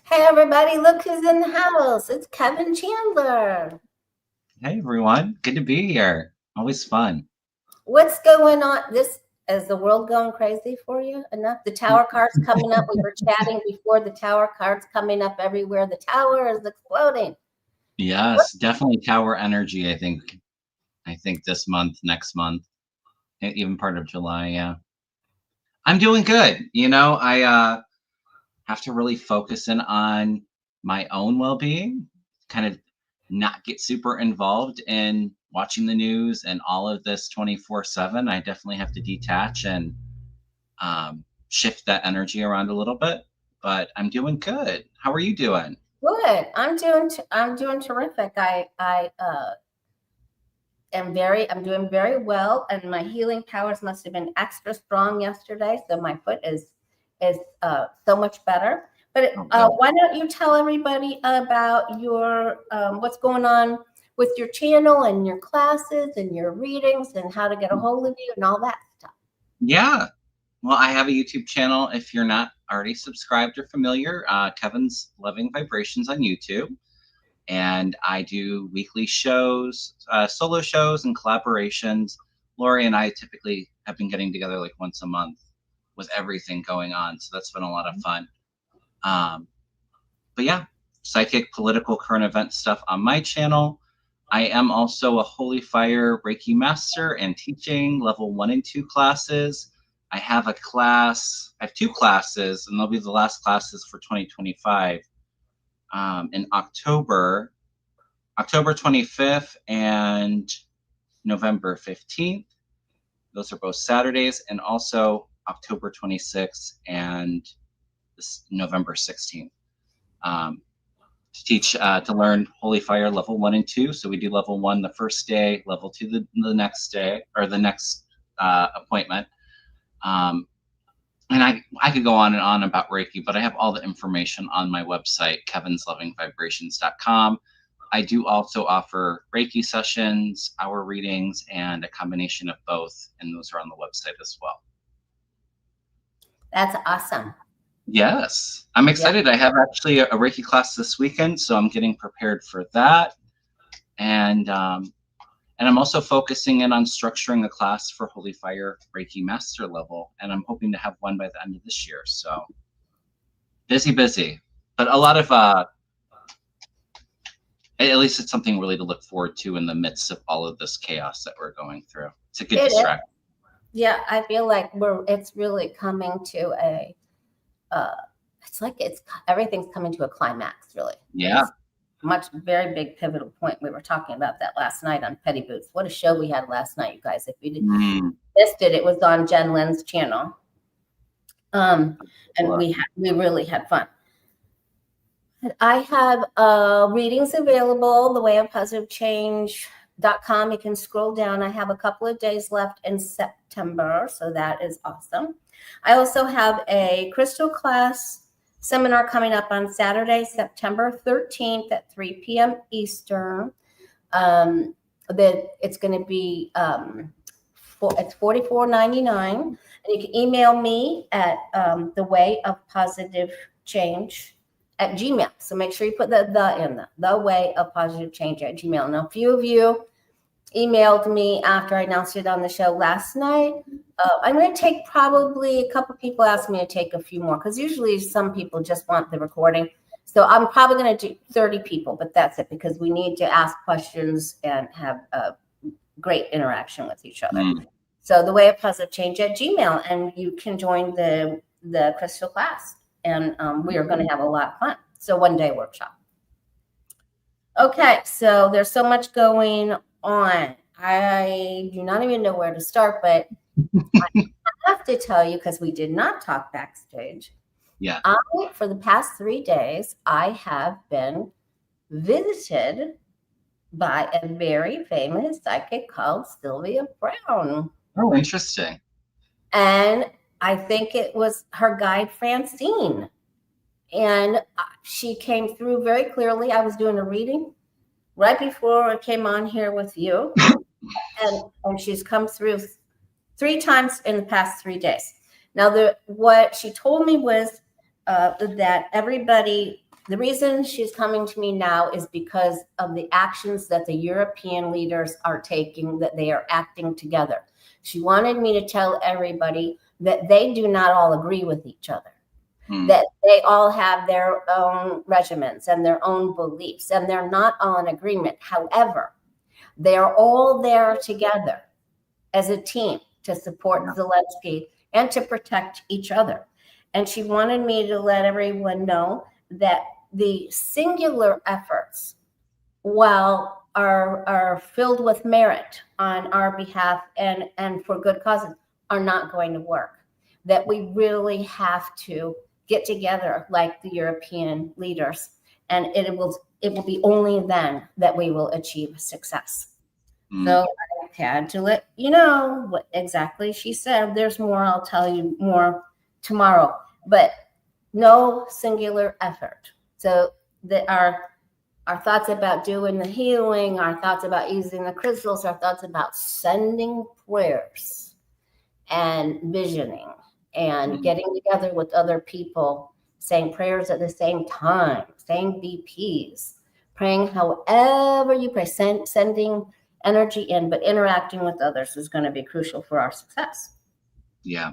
Hey everybody, look who's in the house. It's Kevin Chandler. Hey everyone, good to be here. Always fun. What's going on? Is the world going crazy for you? Enough? The tower cards coming up. We were chatting before the tower cards coming up everywhere. The tower is exploding. Yes, definitely tower energy, I think. I think this month, next month, even part of July, yeah. I'm doing good. I have to really focus in on my own well-being, kind of not get super involved in watching the news and all of this 24/7. I definitely have to detach and shift that energy around a little bit, but I'm doing good. How are you doing? Good. I'm doing terrific. I'm doing very well, and my healing powers must have been extra strong yesterday. So my foot is so much better. But why don't you tell everybody about your what's going on with your channel and your classes and your readings and how to get a hold of you and all that stuff? Yeah. Well, I have a YouTube channel. If you're not already subscribed or familiar, Kevin's Loving Vibrations on YouTube. And I do weekly shows, solo shows, and collaborations. Lori and I typically have been getting together like once a month with everything going on. So that's been a lot of fun. But yeah, psychic, political, current event stuff on my channel. I am also a Holy Fire Reiki Master and teaching level 1 and 2 classes. I have two classes, and they'll be the last classes for 2025 in October 25th and November 15th. Those are both Saturdays, and also October 26th and November 16th. To teach to learn Holy Fire level 1 and 2. So we do level 1 the first day, level 2 the next day, or the next appointment. And I could go on and on about Reiki, but I have all the information on my website, kevinslovingvibrations.com. I do also offer Reiki sessions, hour readings, and a combination of both, and those are on the website as well. That's awesome. Yes, I'm excited. I have actually a Reiki class this weekend, so I'm getting prepared for that. And I'm also focusing in on structuring a class for Holy Fire Reiki Master level, and I'm hoping to have one by the end of this year. So busy, but a lot of at least it's something really to look forward to in the midst of all of this chaos that we're going through. It's a good distraction. Yeah, I feel like it's really coming to a it's like everything's coming to a climax, really. Yeah. Very big pivotal point. We were talking about that last night on Petty Boots. What a show we had last night, you guys. If you missed it, it was on Jen Lynn's channel. And we really had fun. I have readings available, the way of positive change.com. You can scroll down. I have a couple of days left in September, so that is awesome. I also have a crystal class seminar coming up on Saturday, September 13th at 3 p.m. Eastern. That it's going to be it's $44.99, and you can email me at thewayofpositivechange@gmail. So make sure you put the in the way of positive change at gmail. Now, a few of you emailed me after I announced it on the show last night. I'm going to take probably a couple people asked me to take a few more, because usually some people just want the recording. So I'm probably going to do 30 people, but that's it, because we need to ask questions and have a great interaction with each other. So the way of positive change at Gmail, and you can join the crystal class, and we are going to have a lot of fun. So 1-day workshop. Okay, so there's so much going on. I do not even know where to start, but I have to tell you, because we did not talk backstage. Yeah. For the past 3 days, I have been visited by a very famous psychic called Sylvia Browne. Oh, interesting. And I think it was her guide, Francine. And she came through very clearly. I was doing a reading right before I came on here with you. and she's come through 3 times in the past 3 days. Now, what she told me was that everybody The reason she's coming to me now is because of the actions that the European leaders are taking, that they are acting together. She wanted me to tell everybody that they do not all agree with each other, that they all have their own regimens and their own beliefs, and they're not all in agreement. However, they're all there together as a team to support Zelensky and to protect each other. And she wanted me to let everyone know that the singular efforts, while are filled with merit on our behalf and for good causes, are not going to work. That we really have to get together like the European leaders, and it will be only then that we will achieve success. So I had to let you know what exactly she said. There's more. I'll tell you more tomorrow, but no singular effort. So that our thoughts about doing the healing, our thoughts about using the crystals, our thoughts about sending prayers and visioning and getting together with other people, saying prayers at the same time, saying BPs, praying however you pray, sending energy in, but interacting with others is going to be crucial for our success. Yeah.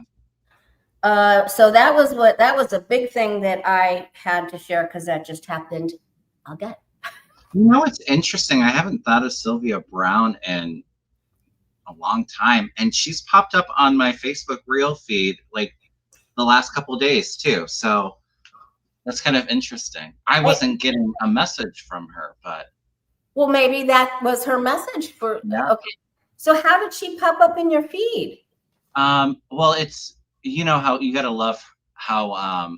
So that was a big thing that I had to share because that just happened again. You know, it's interesting. I haven't thought of Sylvia Browne in a long time, and she's popped up on my Facebook reel feed like the last couple of days too. So that's kind of interesting. I wasn't getting a message from her, but well, maybe that was her message for. Yeah. Okay, so how did she pop up in your feed? Well, it's, you know, how you gotta love how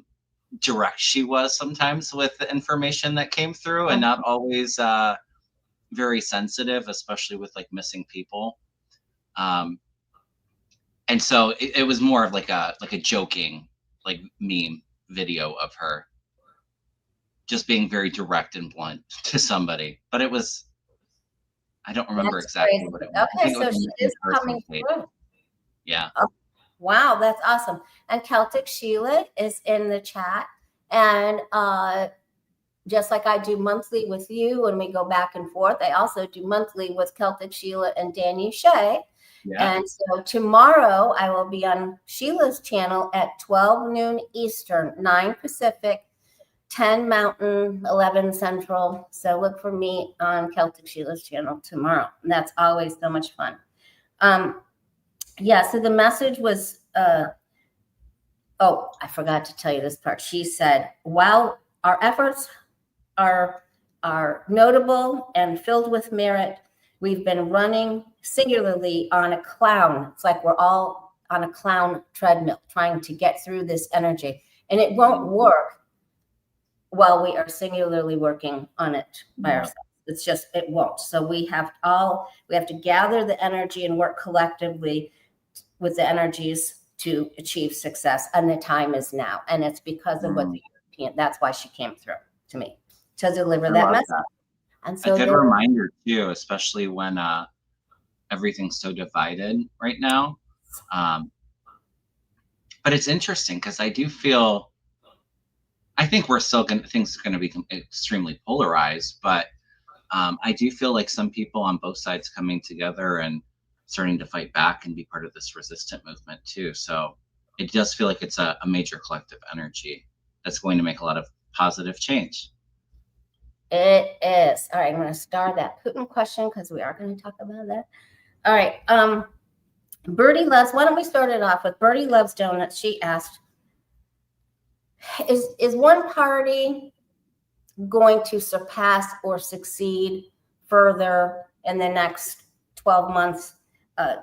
direct she was sometimes with the information that came through, and not always very sensitive, especially with like missing people. And so it was more of like a joking, like meme video of her just being very direct and blunt to somebody. But it was, I don't remember exactly crazy. what it was. Okay, so she is coming through. Yeah. Oh, wow, that's awesome. And Celtic Sheila is in the chat. And just like I do monthly with you and we go back and forth, I also do monthly with Celtic Sheila and Danny Shea. Yeah. And so tomorrow I will be on Sheila's channel at 12 noon Eastern, 9 Pacific, 10 Mountain, 11 Central. So look for me on Celtic Sheila's channel tomorrow. And that's always so much fun. Yeah, so the message was, oh, I forgot to tell you this part. She said, while our efforts are notable and filled with merit, we've been running singularly on a clown. It's like we're all on a clown treadmill trying to get through this energy. And it won't work while we are singularly working on it by ourselves. It's just, it won't. So we have to gather the energy and work collectively with the energies to achieve success. And the time is now. And it's because of what the European, that's why she came through to me to deliver that message. And so a good reminder too, especially when everything's so divided right now. But it's interesting because I do feel, I think we're still things are going to be extremely polarized, but I do feel like some people on both sides coming together and starting to fight back and be part of this resistant movement too. So it does feel like it's a major collective energy that's going to make a lot of positive change. It is. All right, I'm going to star that Putin question because we are going to talk about that. All right. Birdie Loves, why don't we start it off with Birdie Loves Donuts? She asked, is one party going to surpass or succeed further in the next 12 months?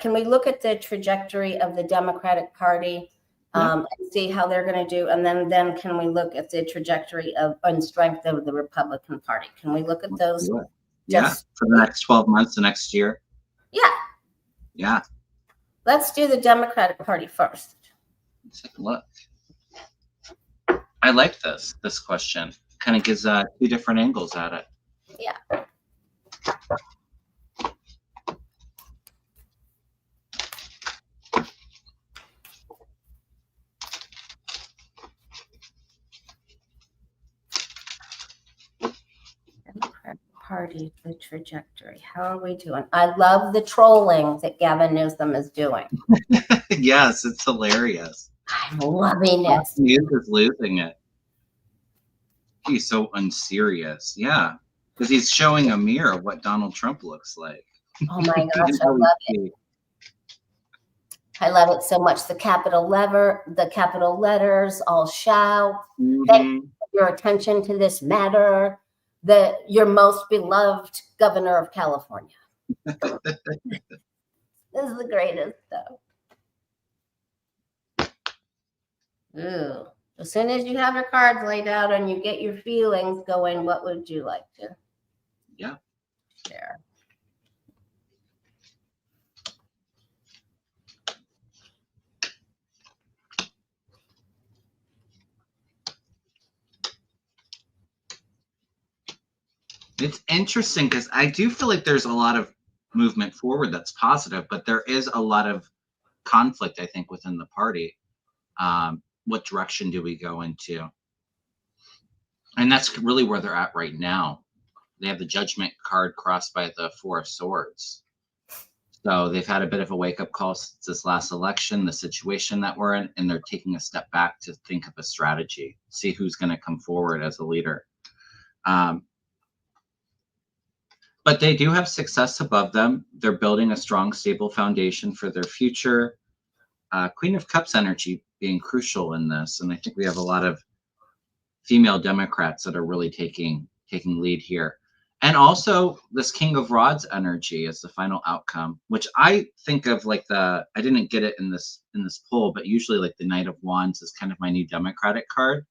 Can we look at the trajectory of the Democratic Party and see how they're going to do? And then can we look at the trajectory and strength of the Republican Party? Can we look at those? Yeah, for the next 12 months, the next year. Yeah. Yeah. Let's do the Democratic Party first. Let's take a look. I like this question. Kind of gives two different angles at it. Yeah. party, the trajectory. How are we doing? I love the trolling that Gavin Newsom is doing. Yes, it's hilarious. I'm loving it. He is losing it. He's so unserious. Yeah, because he's showing a mirror of what Donald Trump looks like. Oh my gosh, I love it. I love it so much. The capital letters all shout. Thank you for your attention to this matter. Your most beloved governor of California. This is the greatest stuff. Ooh. As soon as you have your cards laid out and you get your feelings going, what would you like to share? It's interesting because I do feel like there's a lot of movement forward that's positive, but there is a lot of conflict, I think, within the party. What direction do we go into? And that's really where they're at right now. They have the judgment card crossed by the Four of Swords. So they've had a bit of a wake-up call since this last election, the situation that we're in, and they're taking a step back to think of a strategy, see who's going to come forward as a leader. But they do have success above them. They're building a strong, stable foundation for their future. Queen of Cups energy being crucial in this. And I think we have a lot of female Democrats that are really taking lead here. And also this King of Rods energy is the final outcome, which I think of like I didn't get it in this poll, but usually like the Knight of Wands is kind of my new Democratic card,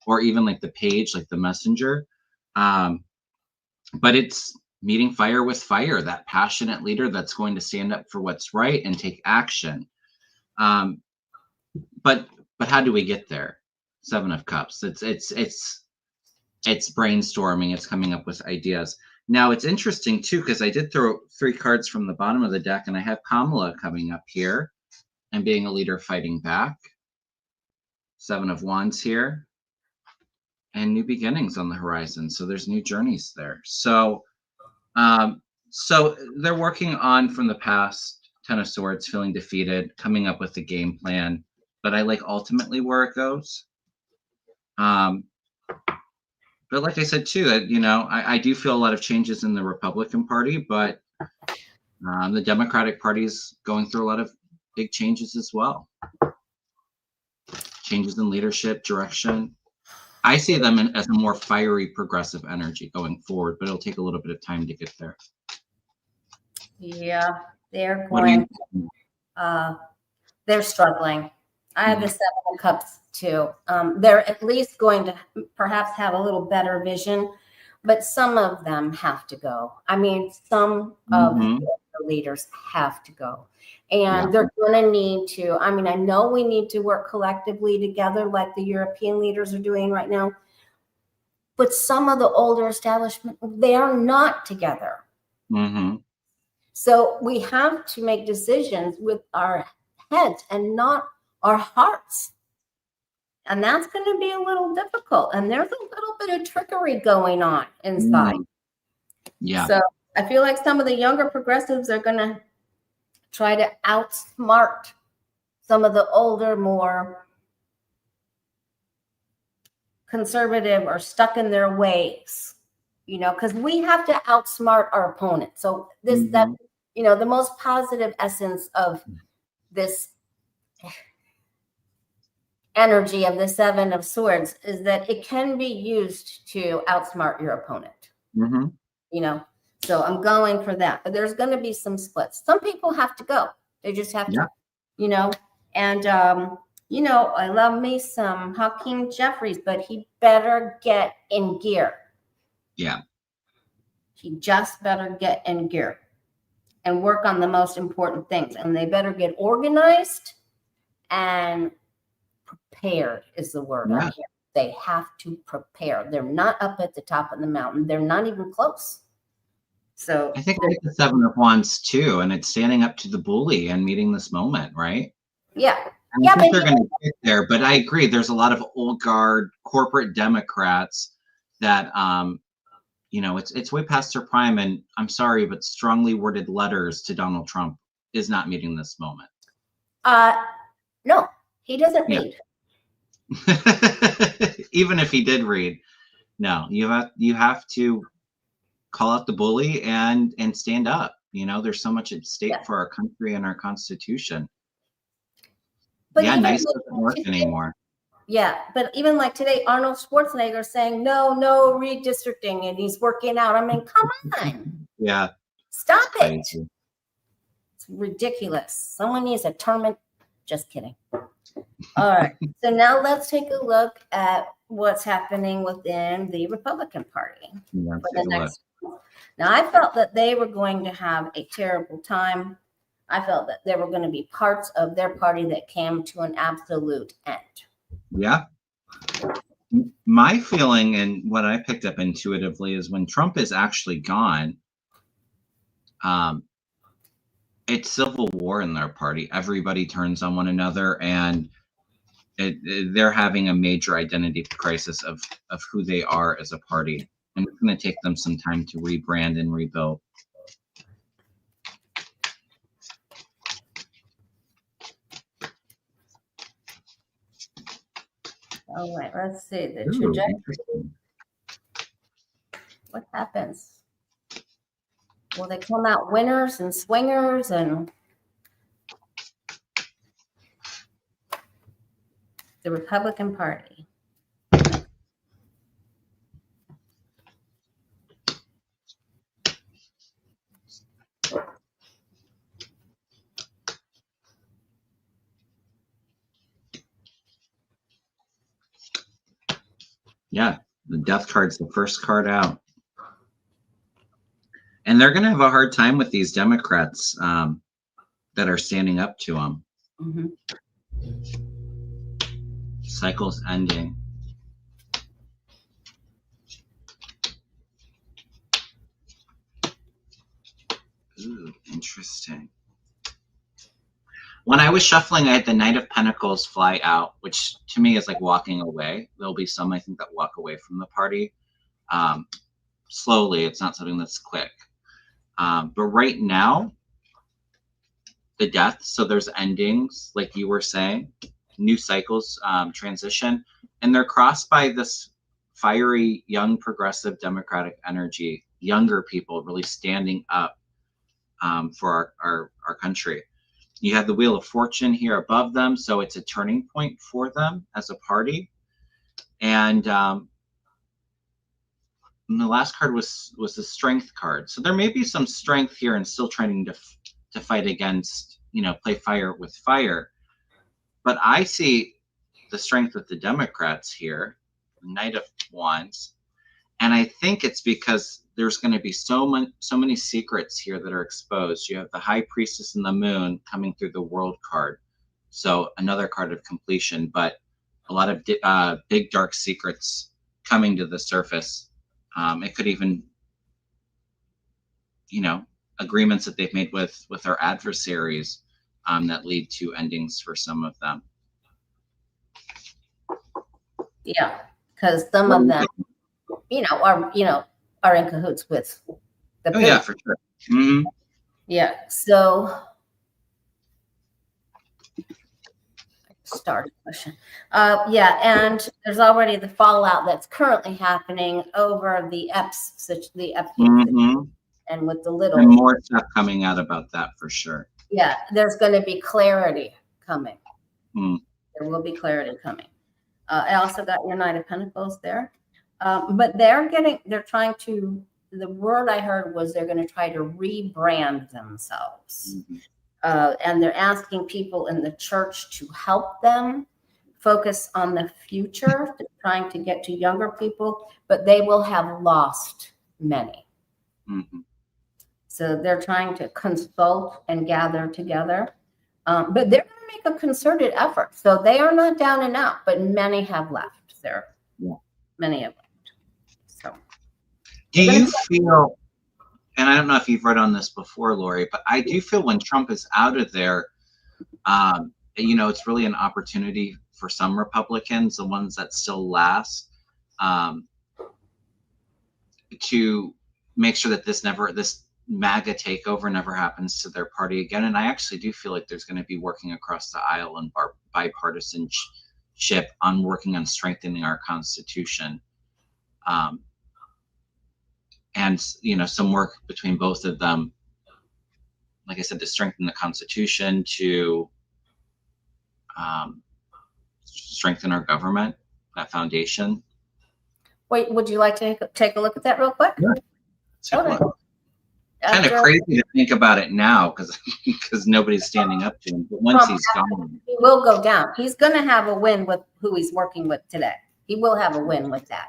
or even like the Page, like the Messenger. But it's meeting fire with fire, that passionate leader that's going to stand up for what's right and take action. But how do we get there? Seven of Cups. It's brainstorming. It's coming up with ideas. Now it's interesting too, because I did throw 3 cards from the bottom of the deck, and I have Kamala coming up here and being a leader fighting back. 7 of Wands here, and new beginnings on the horizon. So there's new journeys there. So they're working on from the past. 10 of Swords, feeling defeated, coming up with a game plan. But I like ultimately where it goes. But like I said too, I do feel a lot of changes in the Republican Party, but the Democratic Party is going through a lot of big changes as well. Changes in leadership, direction. I see them as a more fiery, progressive energy going forward, but it'll take a little bit of time to get there. Yeah, they're going. They're struggling. I have the 7 of Cups too. They're at least going to perhaps have a little better vision, but some of them have to go. I mean, some of the leaders have to go. And they're going to need to, I mean, I know we need to work collectively together like the European leaders are doing right now, but some of the older establishment, they are not together. So we have to make decisions with our heads and not our hearts. And that's going to be a little difficult. And there's a little bit of trickery going on inside. Yeah. So I feel like some of the younger progressives are going to try to outsmart some of the older, more conservative or stuck in their ways, because we have to outsmart our opponent. So the most positive essence of this energy of the 7 of Swords is that it can be used to outsmart your opponent. So I'm going for that. But there's going to be some splits. Some people have to go. They just have to, And I love me some Hakeem Jeffries, but he better get in gear. Yeah. He just better get in gear and work on the most important things. And they better get organized and prepared is the word I hear. They have to prepare. They're not up at the top of the mountain. They're not even close. So I think I like the 7 of Wands too, and it's standing up to the bully and meeting this moment, right? Yeah. I think they're going to get there, but I agree. There's a lot of old guard corporate Democrats that you know, it's way past their prime. And I'm sorry, but strongly worded letters to Donald Trump is not meeting this moment. No, he doesn't Yeah. read. Even if he did read, no, you have to call out the bully and stand up. You know, there's so much at stake for our country and our Constitution. But yeah, even nice doesn't work anymore. Yeah, but even like today, Arnold Schwarzenegger saying no redistricting, and he's working out. I mean, come on. Yeah. Stop it. It's ridiculous. Someone needs a term. Just kidding. All right. So now let's take a look at what's happening within the Republican Party. Yeah, for the next. Now, I felt that they were going to have a terrible time. I felt that there were going to be parts of their party that came to an absolute end. Yeah. My feeling and what I picked up intuitively is when Trump is actually gone, it's civil war in their party. Everybody turns on one another, and they're having a major identity crisis of who they are as a party. And it's going to take them some time to rebrand and rebuild. All right, let's see the trajectory. What happens? Will they come out winners and swingers and the Republican Party? Yeah, the death card's the first card out. And they're going to have a hard time with these Democrats that are standing up to them. Mm-hmm. Cycle's ending. Ooh, interesting. When I was shuffling, I had the Knight of Pentacles fly out, which to me is like walking away. There'll be some, I think, that walk away from the party slowly. It's not something that's quick. But right now, the death, so there's endings, like you were saying, new cycles transition, and they're crossed by this fiery, young, progressive Democratic energy, younger people really standing up for our country. You have the Wheel of Fortune here above them, so it's a turning point for them as a party. And the last card was the Strength card. So there may be some strength here and still trying to fight against, you know, play fire with fire. But I see the strength with the Democrats here, Knight of Wands. And I think it's because there's going to be so many secrets here that are exposed. You have the High Priestess and the Moon coming through the World card. So another card of completion, but a lot of big dark secrets coming to the surface. It could even, you know, agreements that they've made with our adversaries that lead to endings for some of them. Yeah, because some of them, are in cahoots with the yeah, for sure. Mm-hmm. Yeah, so start question. And there's already the fallout that's currently happening over the Mm-hmm. and with the little. And more stuff coming out about that for sure. Yeah, there's going to be clarity coming. Mm. There will be clarity coming. I also got your Knight of Pentacles there. But they're trying to, the word I heard was they're going to try to rebrand themselves. Mm-hmm. And they're asking people in the church to help them focus on the future. They're trying to get to younger people, but they will have lost many. Mm-hmm. So they're trying to consult and gather together. But they're going to make a concerted effort. So they are not down and out, but many have left there. Yeah. Many have left. So do you feel, and I don't know if you've read on this before, Lori, but I do feel when Trump is out of there, it's really an opportunity for some Republicans, the ones that still last, to make sure that this MAGA takeover never happens to their party again. And I actually do feel like there's going to be working across the aisle and bipartisanship on working on strengthening our Constitution. And, some work between both of them, like I said, to strengthen the Constitution, to strengthen our government, that foundation. Wait, would you like to take a look at that real quick? Yeah. Okay. Kind of crazy to think about it now because nobody's standing up to him. But once he's gone, he will go down. He's going to have a win with who he's working with today. He will have a win with that.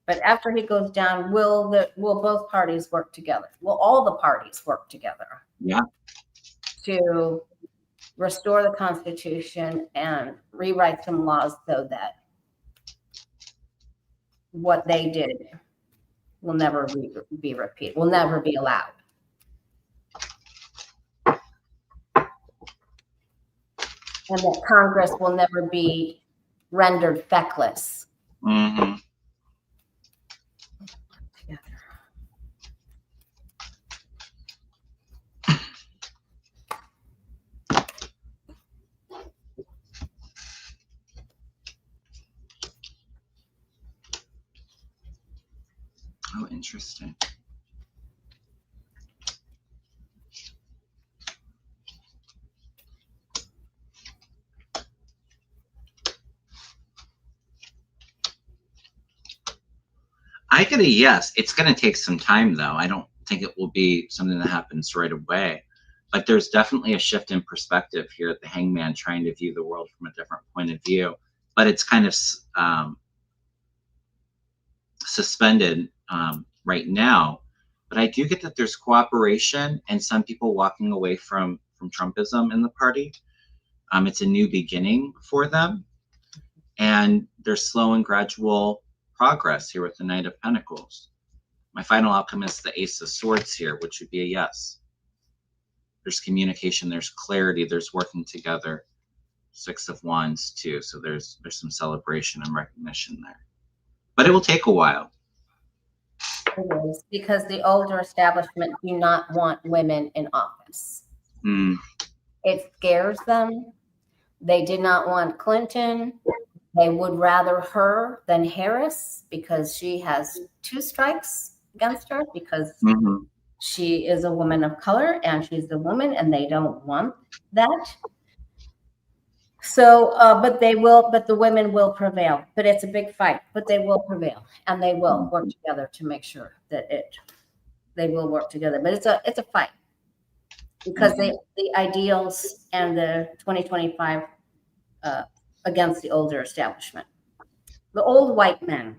But after he goes down, will both parties work together? Will all the parties work together? Yeah. To restore the Constitution and rewrite some laws so that what they did will never be repeated, will never be allowed. And that Congress will never be rendered feckless. Mm-hmm. Oh, interesting. I get a yes. It's going to take some time, though. I don't think it will be something that happens right away. Like, there's definitely a shift in perspective here at the Hangman, trying to view the world from a different point of view. But it's kind of suspended right now. But I do get that there's cooperation and some people walking away from Trumpism in the party. It's a new beginning for them. And there's slow and gradual progress here with the Knight of Pentacles. My final outcome is the Ace of Swords here, which would be a yes. There's communication, there's clarity, there's working together. Six of Wands too, so there's some celebration and recognition there. But it will take a while. It is, because the older establishment do not want women in office. It scares them. They did not want Clinton. They would rather her than Harris because she has 2 strikes against her because she is a woman of color and she's a woman and they don't want that. So, but the women will prevail, but it's a big fight, but they will prevail and they will work together to make sure that they will work together. But it's a fight because the ideals and the 2025 against the older establishment, the old white men.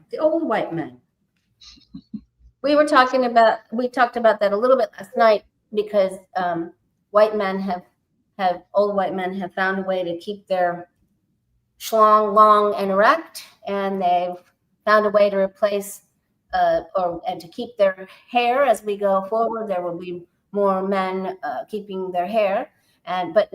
We talked about that a little bit last night because old white men have found a way to keep their schlong long and erect, and they've found a way to replace and to keep their hair as we go forward. There will be more men keeping their hair. But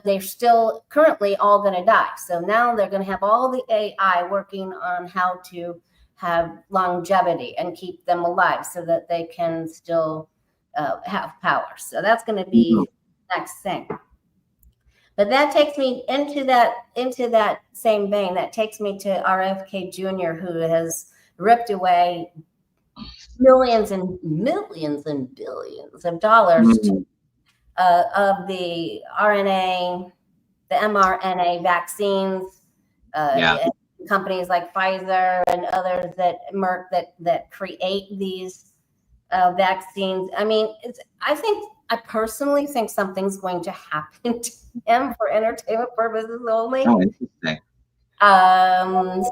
they're still currently all going to die. So now they're going to have all the AI working on how to have longevity and keep them alive so that they can still have power. So that's going to be the next thing. But that takes me into that same vein. That takes me to RFK Jr., who has ripped away millions and millions and billions of dollars of the RNA, the MRNA vaccines, companies like Pfizer and others Merck that create these vaccines. I mean, I personally think something's going to happen to him for entertainment purposes only. Oh, interesting.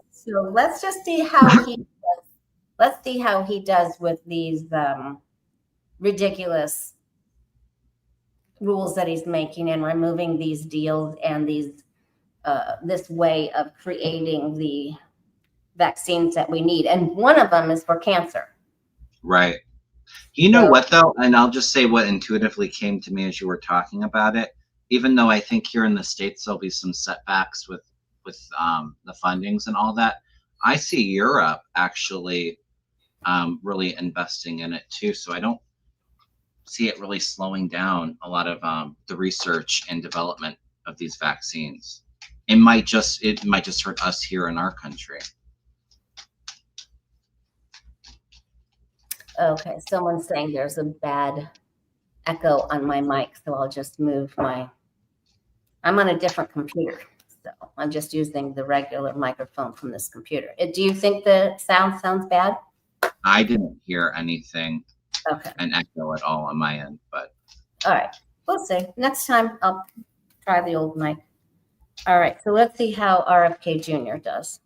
So let's just see how he does. Let's see how he does with these ridiculous rules that he's making and removing these deals and these this way of creating the vaccines that we need. And one of them is for cancer. Right. You know what, though? And I'll just say what intuitively came to me as you were talking about it. Even though I think here in the States there'll be some setbacks with the fundings and all that, I see Europe actually really investing in it too. So I don't see it really slowing down a lot of the research and development of these vaccines. It might just hurt us here in our country. Okay, someone's saying there's a bad echo on my mic, so I'll just move my. I'm on a different computer, so I'm just using the regular microphone from this computer. Do you think the sounds bad? I didn't hear anything, Okay, an echo at all on my end, but all right, we'll see. Next time I'll try the old mic. All right, so let's see how RFK Jr. does.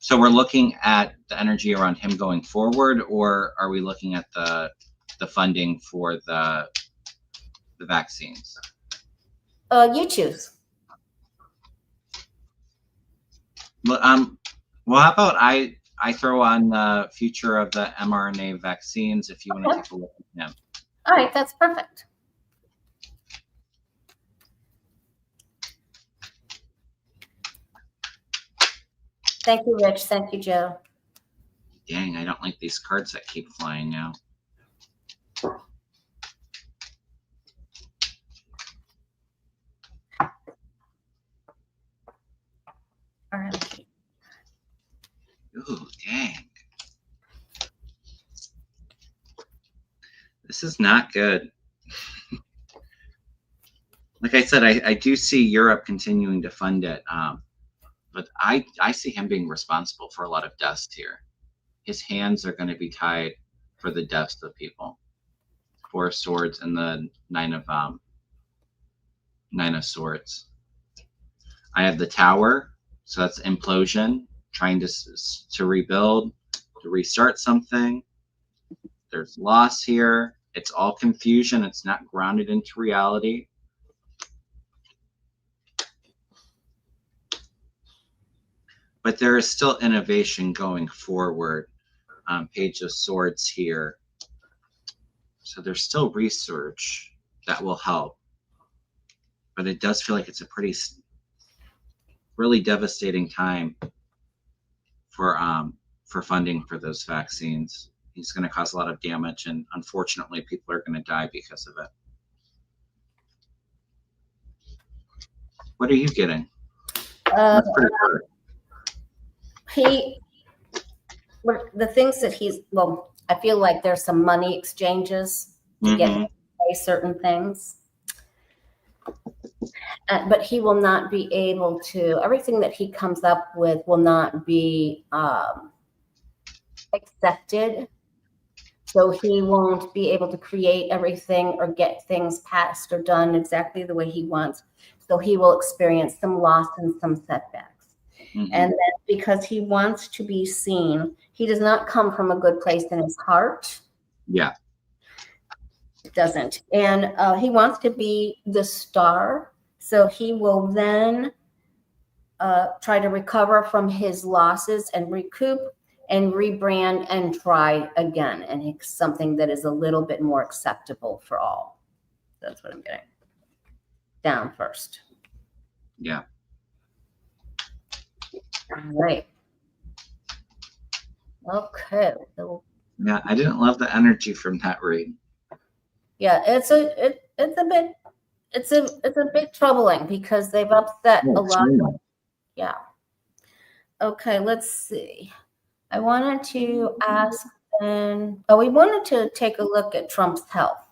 so we're looking at the energy around him going forward, or are we looking at the funding for the vaccines? You choose. Well, how about I throw on the future of the mRNA vaccines if you want to take a look at them. All right, that's perfect. Thank you, Rich. Thank you, Joe. Dang, I don't like these cards that keep flying now. All right. Ooh, dang. This is not good. Like I said, I do see Europe continuing to fund it, but I see him being responsible for a lot of deaths here. His hands are going to be tied for the deaths of people. 4 of Swords and the Nine of Swords. I have the Tower, so that's implosion, trying to rebuild, to restart something. There's loss here. It's all confusion. It's not grounded into reality. But there is still innovation going forward. Page of Swords here. So there's still research that will help. But it does feel like it's a really devastating time for funding for those vaccines. He's going to cause a lot of damage, and unfortunately, people are going to die because of it. What are you getting? That's pretty hard. The things that I feel like there's some money exchanges to get him to pay certain things. But he will not be able to, everything that he comes up with will not be accepted. So he won't be able to create everything or get things passed or done exactly the way he wants. So he will experience some loss and some setbacks. And then because he wants to be seen, he does not come from a good place in his heart. Yeah. It doesn't. And he wants to be the star. So he will then try to recover from his losses and recoup and rebrand and try again. And it's something that is a little bit more acceptable for all. That's what I'm getting. Down first. Yeah. All right. Okay. So, yeah, I didn't love the energy from that read. Yeah, it's a bit troubling because they've upset a lot. Yeah. Okay, let's see. I wanted to ask, we wanted to take a look at Trump's health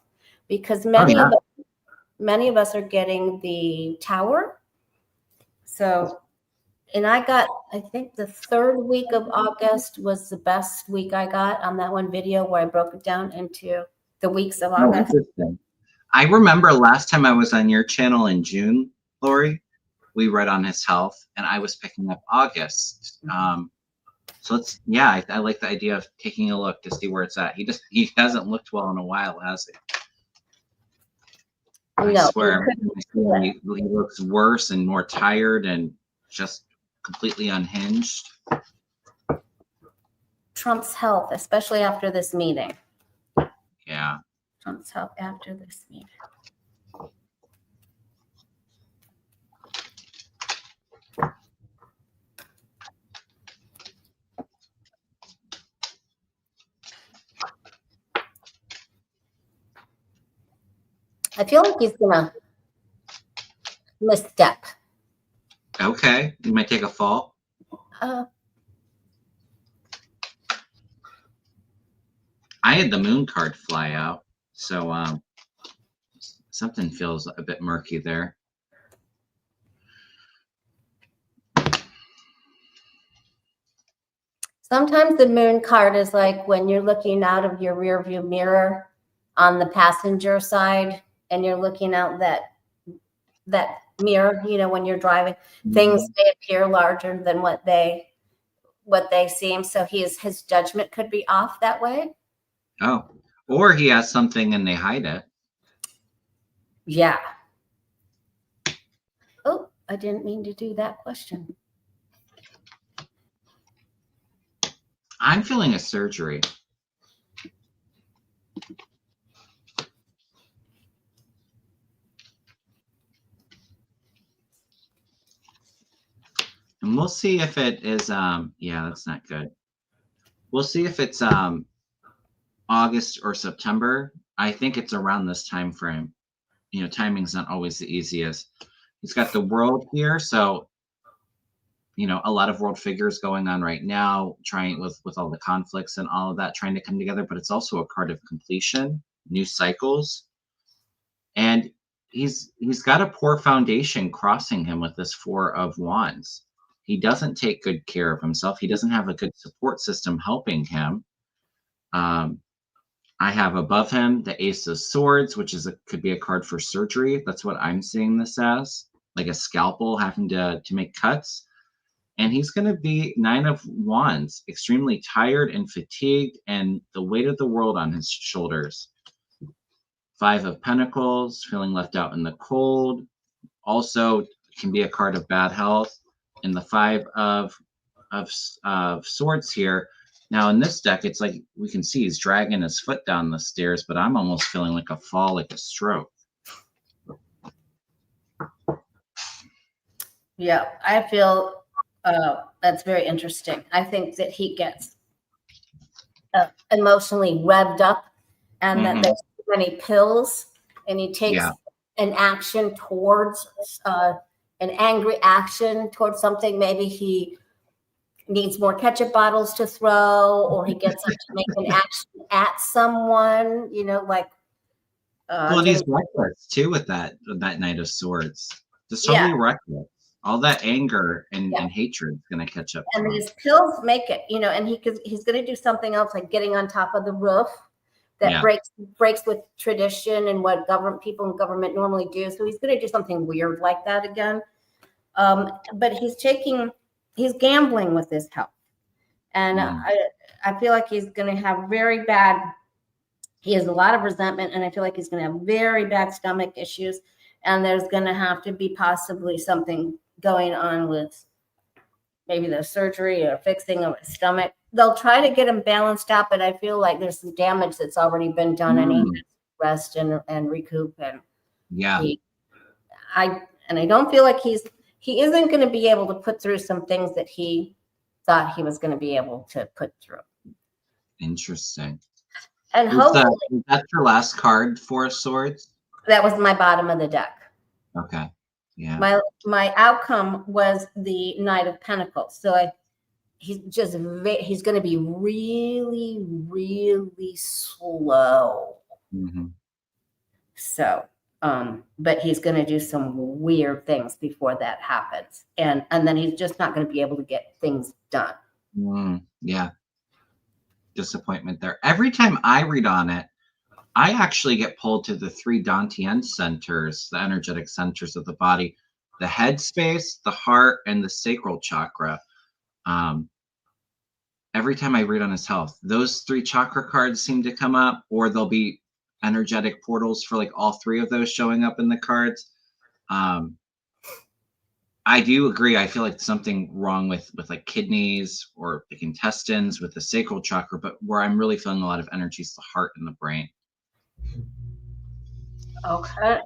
because many of us are getting the Tower. So, and I think the 3rd week of August was the best week I got on that one video where I broke it down into the weeks of August. Interesting. I remember last time I was on your channel in June, Lori, we read on his health, and I was picking up August. So I like the idea of taking a look to see where it's at. He hasn't looked well in a while, has he? I swear, he looks worse and more tired and just completely unhinged. Trump's health, especially after this meeting. Yeah. Trump's health after this meeting. I feel like he's gonna misstep. Okay, you might take a fall. I had the moon card fly out, so something feels a bit murky there. Sometimes the moon card is like when you're looking out of your rear view mirror on the passenger side and you're looking out that mirror, when you're driving, things may appear larger than what they seem. So his judgment could be off that way. Oh, or he has something and they hide it. Yeah. Oh, I didn't mean to do that question. I'm feeling a surgery. And we'll see if it is, yeah, that's not good. We'll see if it's August or September. I think it's around this time frame. Timing's not always the easiest. He's got the world here, so a lot of world figures going on right now, trying with all the conflicts and all of that trying to come together, but it's also a card of completion, new cycles. And he's got a poor foundation crossing him with this Four of Wands. He doesn't take good care of himself. He doesn't have a good support system helping him. I have above him the Ace of Swords, which could be a card for surgery. That's what I'm seeing this as, like a scalpel having to make cuts. And he's going to be Nine of Wands, extremely tired and fatigued, and the weight of the world on his shoulders. Five of Pentacles, feeling left out in the cold. Also can be a card of bad health. And the Five of Swords here. Now in this deck, it's like we can see he's dragging his foot down the stairs, but I'm almost feeling like a fall, like a stroke. Yeah, I feel that's very interesting. I think that he gets emotionally revved up and that there's too many pills and he takes an action towards an angry action towards something. Maybe he needs more ketchup bottles to throw, or he gets up to make an action at someone, well, he's reckless too with that Knight of Swords. Just totally reckless. All that anger and hatred is going to catch up. And these pills make it, and he's going to do something else, like getting on top of the roof that breaks with tradition and what people in government normally do. So he's going to do something weird like that again. But he's gambling with his health. And I feel like he's going to have he has a lot of resentment, and I feel like he's going to have very bad stomach issues. And there's going to have to be possibly something going on with maybe the surgery or fixing of his stomach. They'll try to get him balanced out, but I feel like there's some damage that's already been done, and he has to rest and recoup. And I don't feel like he isn't going to be able to put through some things that he thought he was going to be able to put through. Interesting. And hopefully that's your last card, Four of Swords. That was my bottom of the deck. Okay. Yeah. My outcome was the Knight of Pentacles. So he's going to be really, really slow. So, but he's going to do some weird things before that happens. And then he's just not going to be able to get things done. Yeah. Disappointment there. Every time I read on it, I actually get pulled to the three Dantian centers, the energetic centers of the body, the head space, the heart, and the sacral chakra. Every time I read on his health, those three chakra cards seem to come up, or there'll be energetic portals for like all three of those showing up in the cards. I do agree. I feel like something wrong with like kidneys or like intestines with the sacral chakra, but where I'm really feeling a lot of energy is the heart and the brain. Okay.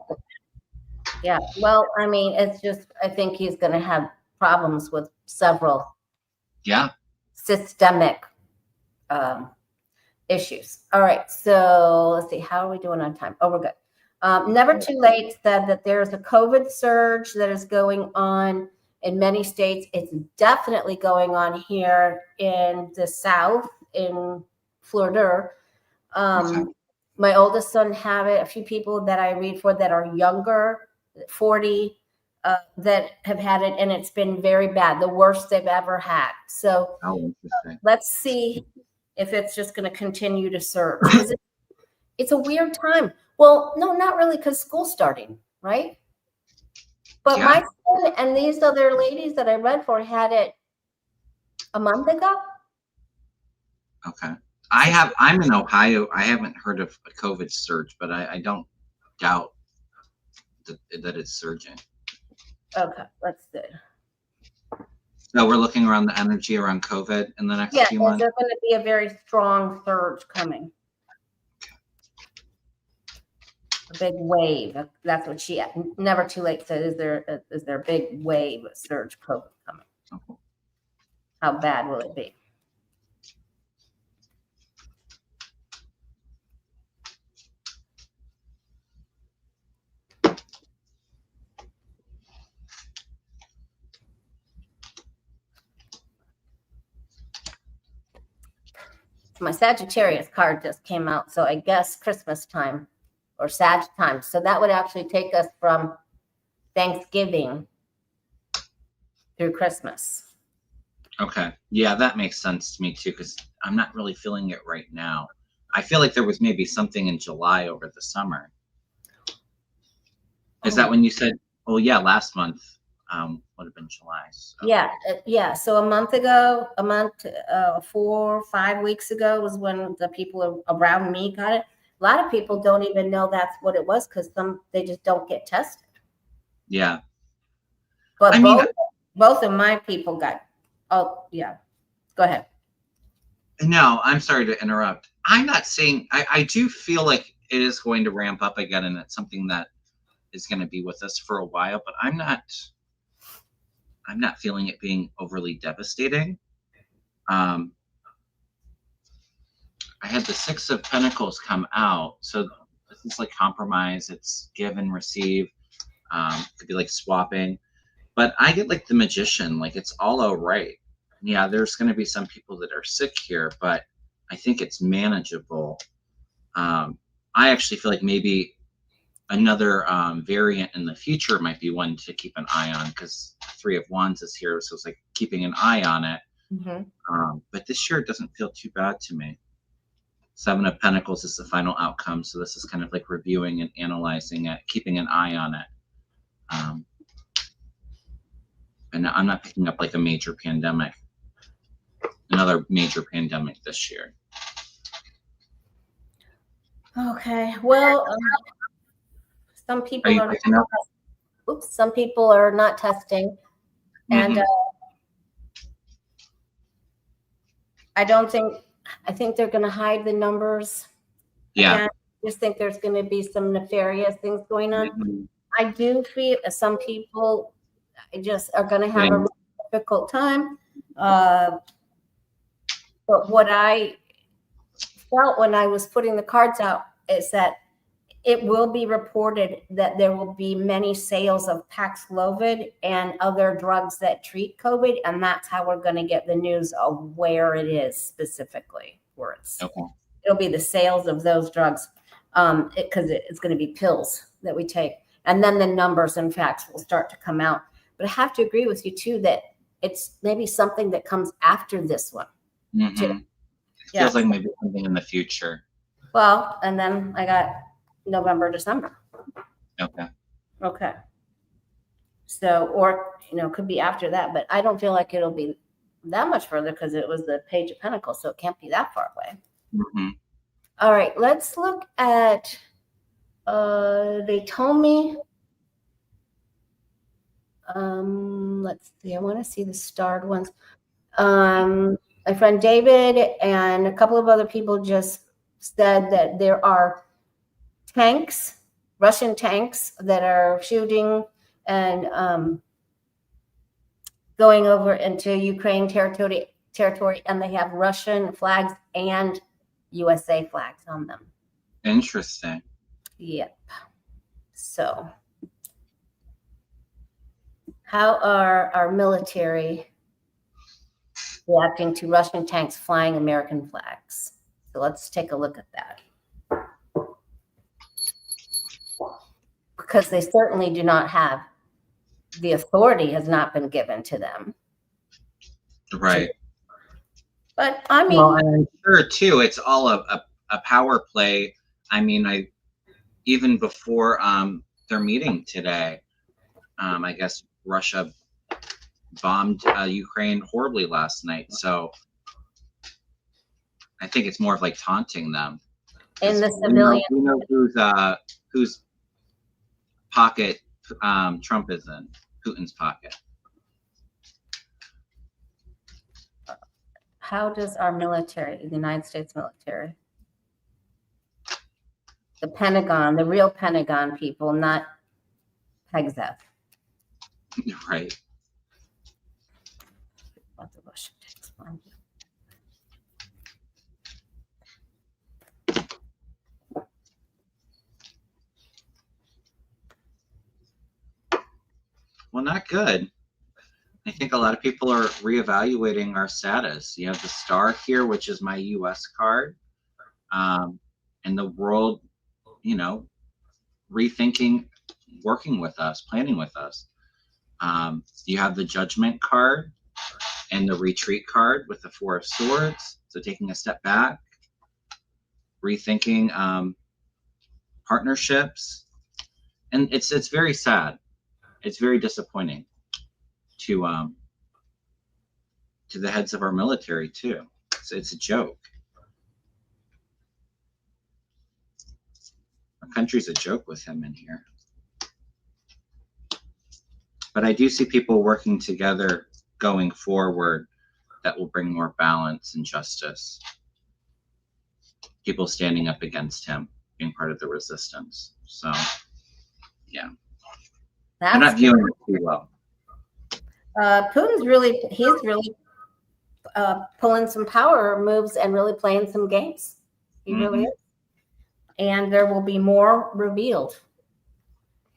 Yeah. Well, I mean, it's just, I think he's going to have problems with several systemic issues. All right. So let's see. How are we doing on time? Oh, we're good. Never Too Late said that there's a COVID surge that is going on in many states. It's definitely going on here in the South, in Florida. My oldest son had it. A few people that I read for that are younger, 40, that have had it, and it's been very bad, the worst they've ever had. So let's see if it's just going to continue to surge. It's a weird time. Well, no, not really, because school's starting, right? But my son and these other ladies that I read for had it a month ago. Okay. I'm in Ohio. I haven't heard of a COVID surge, but I don't doubt that it's surging. Okay, let's see. So we're looking around the energy around COVID in the next few months. There's going to be a very strong surge coming. A big wave. That's what she Never Too Late said. Is there a big wave of surge COVID coming? Okay. How bad will it be? My Sagittarius card just came out, so I guess Christmas time or Sag time. So that would actually take us from Thanksgiving through Christmas. Okay. Yeah, that makes sense to me too, because I'm not really feeling it right now. I feel like there was maybe something in July over the summer. Is that when you said, oh yeah, last month would have been July. So. Yeah. So a month ago, 4 or 5 weeks ago was when the people around me got it. A lot of people don't even know that's what it was because they just don't get tested. Yeah. But both of my people got. Oh yeah. Go ahead. No, I'm sorry to interrupt. I'm not saying I do feel like it is going to ramp up again, and it's something that is going to be with us for a while, but I'm not feeling it being overly devastating. I had the Six of Pentacles come out, so this is like compromise. It's give and receive. Could be like swapping, but I get like the Magician, like it's all right. Yeah, there's going to be some people that are sick here, but I think it's manageable. I actually feel like maybe another variant in the future might be one to keep an eye on, because Three of Wands is here, so it's like keeping an eye on it. Mm-hmm. But this year it doesn't feel too bad to me. Seven of Pentacles is the final outcome, so this is kind of like reviewing and analyzing it, keeping an eye on it. And I'm not picking up like a major pandemic, another major pandemic this year. Okay, well, some people some people are not testing, and I think they're going to hide the numbers. Yeah. I just think there's going to be some nefarious things going on. I do feel some people just are going to have a really difficult time. But what I felt when I was putting the cards out is that it will be reported that there will be many sales of Paxlovid and other drugs that treat COVID, and that's how we're going to get the news of where it is specifically. Where it's, it'll be the sales of those drugs, because it's going to be pills that we take, and then the numbers and facts will start to come out. But I have to agree with you too that it's maybe something that comes after this one. It feels like maybe something in the future. Well, and then I got November, December. Okay. So, or, could be after that, but I don't feel like it'll be that much further because it was the Page of Pentacles, so it can't be that far away. All right, let's look at, they told me, let's see, I want to see the starred ones. My friend David and a couple of other people just said that there are tanks, Russian tanks that are shooting and going over into Ukraine territory, and they have Russian flags and USA flags on them. Interesting. Yep. So, how are our military reacting to Russian tanks flying American flags? So let's take a look at that. Because they certainly do not have, the authority has not been given to them. Right. But I mean, well, and I'm sure too, it's all a power play. I mean, even before their meeting today, I guess Russia bombed Ukraine horribly last night. So I think it's more of like taunting them. in the civilian, we know whose pocket Trump is in, Putin's pocket. how does our military, the United States military, the Pentagon, the real Pentagon people, not PEGZEF. Right. What the Russian tanks flying. Well, not good. I think a lot of people are reevaluating our status. You have the star here, which is my U.S. card, and the world, rethinking, working with us, planning with us. You have the judgment card and the retreat card with the Four of Swords. So taking a step back, rethinking partnerships, and it's very sad. It's very disappointing to the heads of our military too. So it's a joke. Our country's a joke with him in here. But I do see people working together going forward that will bring more balance and justice. People standing up against him, being part of the resistance. So, yeah. I'm not viewing it too well. Putin's really, he's really pulling some power moves and really playing some games. He really is. And there will be more revealed.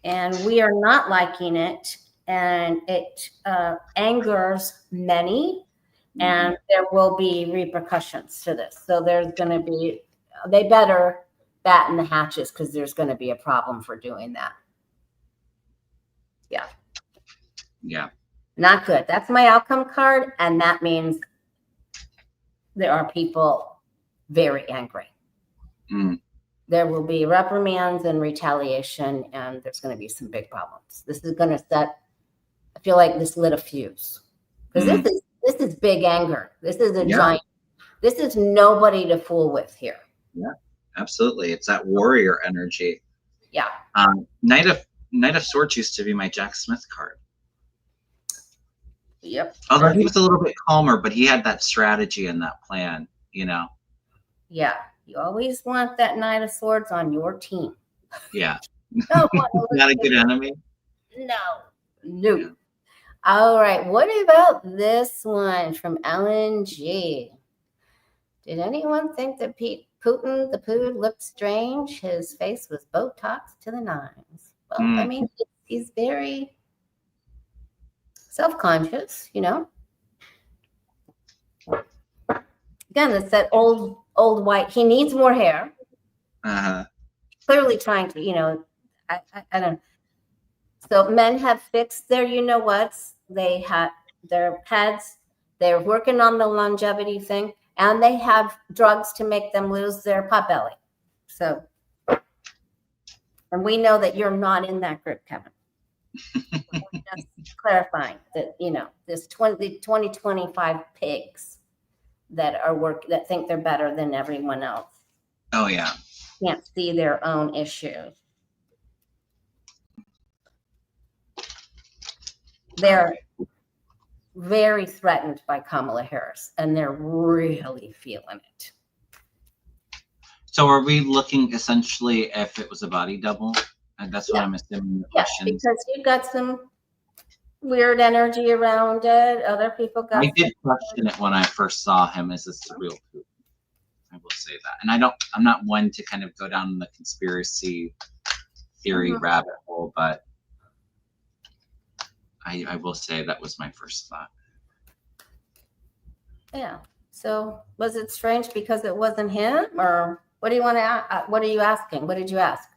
And we are not liking it. And it angers many. And there will be repercussions to this. So there's going to be, they better batten the hatches because there's going to be a problem for doing that. Yeah. Yeah. Not good. That's my outcome card. And that means there are people very angry. There will be reprimands and retaliation, and there's going to be some big problems. This is going to set, I feel like this lit a fuse. Because this is big anger. This is a giant, this is nobody to fool with here. Yeah, absolutely. It's that warrior energy. Yeah. Knight of Swords used to be my Jack Smith card. Yep. Although he was a little bit calmer, but he had that strategy and that plan, Yeah. You always want that Knight of Swords on your team. Yeah. Not a good enemy. No. Yeah. All right. What about this one from Ellen G? Did anyone think that Putin, the poo, looked strange? His face was Botox to the nines. Well, I mean, he's very self-conscious, Again, it's that old white. He needs more hair. Clearly trying to, I don't. So men have fixed their, whats. They have their heads. They're working on the longevity thing, and they have drugs to make them lose their pot belly. So, and we know that you're not in that group, Kevin. Just clarifying that, this 2025 pigs that that think they're better than everyone else. Oh yeah. Can't see their own issues. They're very threatened by Kamala Harris, and they're really feeling it. So are we looking essentially if it was a body double? And that's what I'm assuming the question. Yeah, because you got some weird energy around it. Other people got. I did question it when I first saw him. Is this the real Putin? I will say that. And I'm not one to kind of go down the conspiracy theory Mhm. rabbit hole, but I will say that was my first thought. Yeah. So was it strange because it wasn't him, or what do you want to? What are you asking? What did you ask?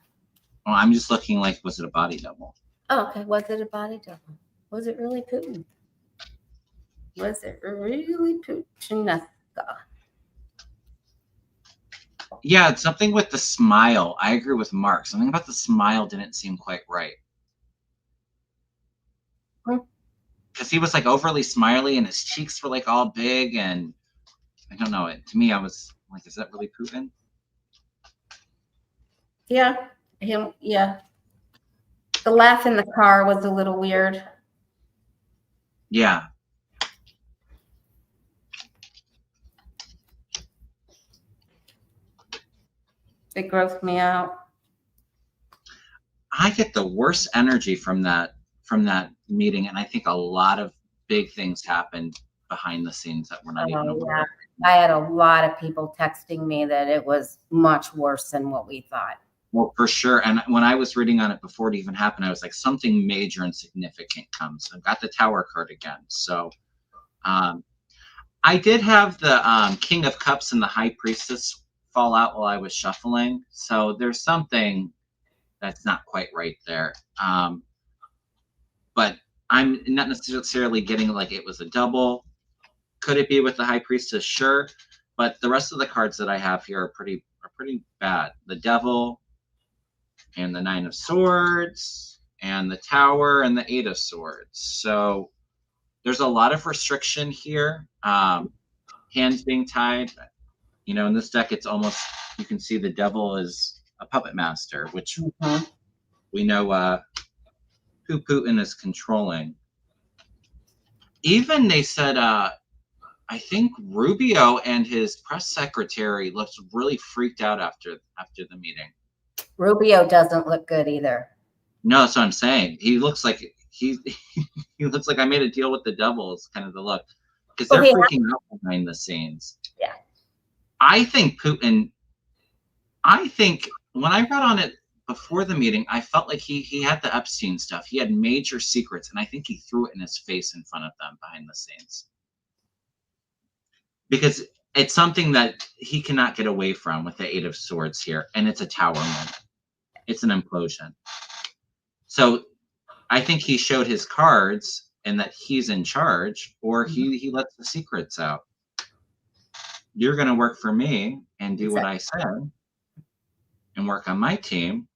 Well, I'm just looking like, was it a body double? Oh, okay. Was it a body double? Was it really Putin? Was it really Putin? Yeah, it's something with the smile. I agree with Mark. Something about the smile didn't seem quite right. Because he was like overly smiley and his cheeks were like all big, and I don't know. To me, I was like, is that really Putin? Yeah. Him. Yeah. The laugh in the car was a little weird. Yeah. It grossed me out. I get the worst energy from that meeting, and I think a lot of big things happened behind the scenes that we're not even Oh, aware yeah. of. I had a lot of people texting me that it was much worse than what we thought. Well, for sure. And when I was reading on it before it even happened, I was like, something major and significant comes. I got the Tower card again. So I did have the King of Cups and the High Priestess fall out while I was shuffling. So there's something that's not quite right there. But I'm not necessarily getting like it was a double. Could it be with the High Priestess? Sure. But the rest of the cards that I have here are pretty bad. The Devil and the Nine of Swords and the Tower and the Eight of Swords. So there's a lot of restriction here. Hands being tied. You know, in this deck, it's almost, you can see the Devil is a puppet master, which we know who Putin is controlling. Even they said, I think Rubio and his press secretary looked really freaked out after the meeting. Rubio doesn't look good either. No, that's what I'm saying. He looks like he looks like I made a deal with the devil. Is kind of the look, because they're freaking out behind the scenes. Yeah. I think Putin. I think when I read on it before the meeting, I felt like he had the Epstein stuff. He had major secrets, and I think he threw it in his face in front of them behind the scenes. Because it's something that he cannot get away from with the Eight of Swords here, and it's a tower moment. It's an implosion. So I think he showed his cards and that he's in charge, or he lets the secrets out. You're going to work for me and do what I said and work on my team,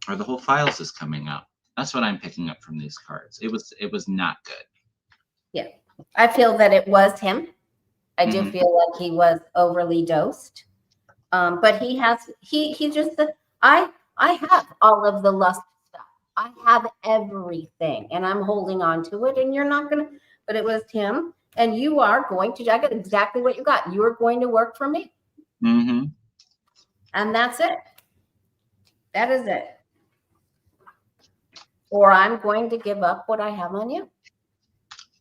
or the whole files is coming out. That's what I'm picking up from these cards. It was not good. Yeah. I feel that it was him. I do feel like he was overly dosed. But he just, I have all of the lust stuff. I have everything and I'm holding on to it, and you're not going to, but it was him, and you are going to, I got exactly what you got. You are going to work for me. And that's it. That is it. Or I'm going to give up what I have on you.